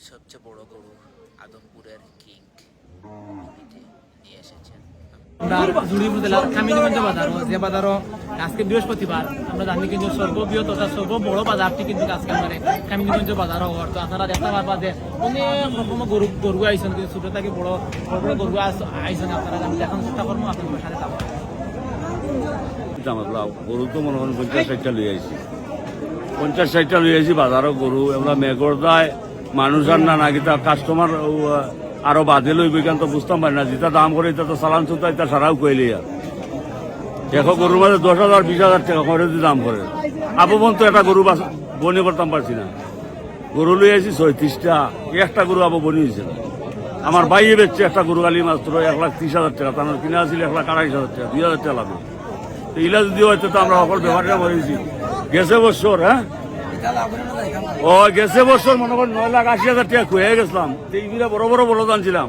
সবচেয়ে বড় গরু আদমপুরের কিং নিয়ে এসেছেন। কামিনীগঞ্জ বাজার যে বাজারও আজকে বৃহস্পতিবার আমরা জানি কিন্তু সর্ববৃহৎ তথা সর্ববড় বাজারটি কিন্তু আজকে আমাদের কামিনীগঞ্জ বাজার হওয়ার। তো আপনারা দেখতে পারবা যে অনেক রকম গরু আইসেন, কিন্তু ছোট থেকে বড় বড় গরু আইসেন। আপনারা আমি দেখার চেষ্টা করবো আপনাদের সাথে থাকবো। গরু তো মনে করেন 50-60টা লই আইছি, 50-60টা লই আইছি বাজারও গরু। এগুলা মেঘর দায় মানুষ আর না কিতা কাস্টমার আরো বাদে লইব কেন তো বুঝতাম পারি না। যেটা দাম করে এটা তো চালান চুতা এটা সারাও কইলে আর দেখো গরুর মাঝে 10,000-20,000 টাকা করে যদি দাম করে আবু বন তো একটা গরু বনি করতাম পারছি না। গরু লই আইছি 36টা, একটা গরু আবু বনি হয়েছে। আমার বাইয়ে বেচছে একটা গরু গালি মাত্র 1,30,000 টাকা, তার কিনা আসলে 1,28,000 টাকা, 2,000 টাকা লাগবে। ইলা যদি হয়তো তো আমরা সকল ব্যাপারটা বলেছি গেছে বছর। হ্যাঁ ও গেছে বছর মনে করেন 9,80,000 টাকা খুঁয়ে গেছিলাম। এইগুলা বড় বড় বলদ আনছিলাম,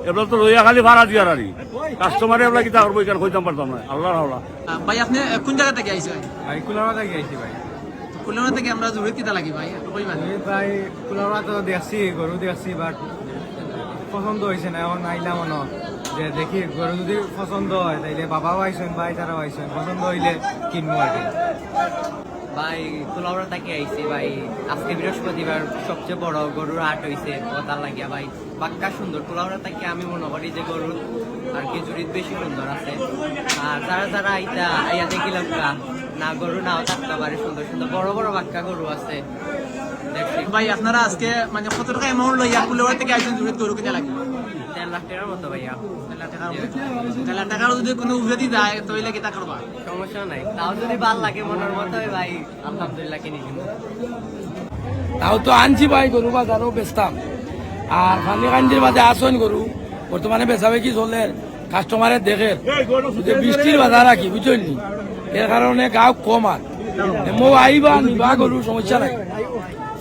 এবার তো লইয়া খালি ভাড়া দিয়ার আর কাস্টমারে এগুলা কিতা করবো এখানে কইতাম পারতাম না। আল্লাহ হাওলা। ভাই আপনি কোন জায়গা থেকে আইছেন? ভাই কুলাউড়া থেকে আইছি ভাই। কুলাউড়া থেকে আমরা জুড়ে কিতা লাগি ভাই কইবা? ভাই কুলাউড়া তো দেখছি, গরু দেখছি, বাট পছন্দ হয়েছে না। এখন আইলাম মনে যে দেখি গরু যদি পছন্দ হয় তাইলে বাবাও আইসেন, ভাই তারাও আইসেন, পছন্দ হইলে কিনবো আর কি। ভাই কুলাউড়া থেকে আইছি ভাই। আজকে বৃহস্পতিবার সবচেয়ে বড় গরুর হাট হয়েছে কথা লাগিয়া ভাই। পাক্কা সুন্দর কুলাউড়া থেকে আমি মনে করি যে গরুর আর কি জুড়ি বেশি সুন্দর আছে। আর যারা যারা আইয়া দেখিলাম না গরু নাও থাকতে পারে, সুন্দর সুন্দর বড় বড় বাক্কা গরু আছে দেখছি ভাই। আপনারা আজকে মানে কত টাকা অ্যামাউন্ট লইয়া কুলাউড়া থেকে আইছেন জুড়ে গরু কিনা লাগবে? 1.5 লাখ টাকার মতো ভাইয়া। 1.5 লাখ টাকার যদি কোনো উভেদি যায় তাহলে কিতা করবা? সমস্যা নাই, তাও যদি ভাল লাগে মনের মতো ভাই আলহামদুলিল্লাহ কিনে কিনব। তাও তো আনছি ভাই গরু বাজারও বেচতাম। আর কান্দির মাঝে আসন গরু বর্তমানে বেচাবে কি চলে কাস্টমারের দেখে যে বৃষ্টির বাজার রাখি বুঝলি, এর কারণে গাও কম। আর মো আইবা নিবা গরু সমস্যা নাই,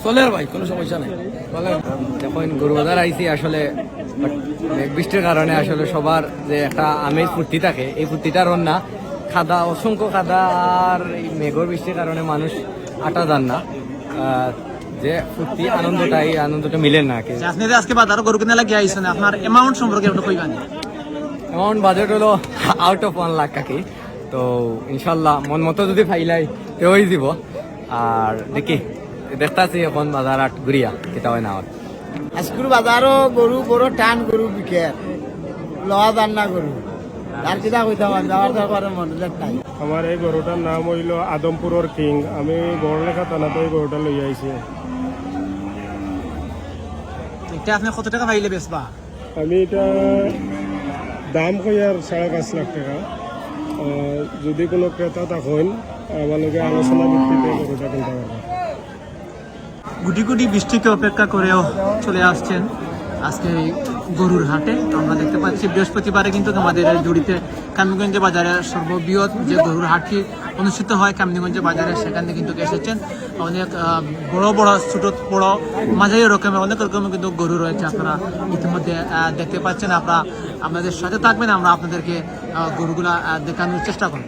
চলে ভাই কোনো সমস্যা নাই। এখন গরু বাজার আইছি আসলে বৃষ্টির কারণে আসলে সবার যে একটা আমেজ ফুর্তি থাকে, এই ফুর্তিটার না খাদা, অসংখ্য খাদা। আর এই মেঘর বৃষ্টির কারণে মানুষ আটা যান না, যে ফুর্তি আনন্দটা মিলে না। আপনি যে আজকে বাজার গরু কিনা লাগি আইছেন, আপনার অ্যামাউন্ট সম্পর্কে একটু কইবানি? অ্যামাউন্ট বাজেট হলো আউট অফ 1 লাখ কাকি। তো ইনশাল্লাহ মন মতো যদি ফাইলাই তেই দিব। আর দেখি দেখতেছি এখন বাজার আট ঘুরিয়া কেটা হয় না। আজকুর বাজারও গরু বড় টান গরু বিকে লওয়া যান না গরু তার কিতা কইতাম যাওয়ার দরকার মনে নাই। আমার এই গরুটার নাম হইল আদমপুরের কিং। আমি বড়লেখা থানাতে এই গরুটা লই আইছি। এটা আপনি কত টাকা পাইলে বেচবা? আমি এটা দাম কই আর 5.5 লাখ টাকা। যদি কোনো ক্রেতা থাকেন আমার লগে আলোচনা ভিত্তিতে গরুটা কিনতে পারবেন। গুটি গুটি বৃষ্টিকে অপেক্ষা করেও চলে আসছেন আজকে গরুর হাটে। আমরা দেখতে পাচ্ছি বৃহস্পতিবারে কিন্তু আমাদের জুড়িতে কামিনীগঞ্জ বাজারে সর্ববৃহৎ যে গরুর হাটটি অনুষ্ঠিত হয় কামিনীগঞ্জ বাজারে, সেখানে কিন্তু এসেছেন অনেক বড় বড় ছোট বড় মাঝারি রকমের অনেক রকমের কিন্তু গরু রয়েছে। আপনারা ইতিমধ্যে দেখতে পাচ্ছেন। আপনারা আমাদের সাথে থাকবেন, আমরা আপনাদেরকে গরুগুলা দেখানোর চেষ্টা করব।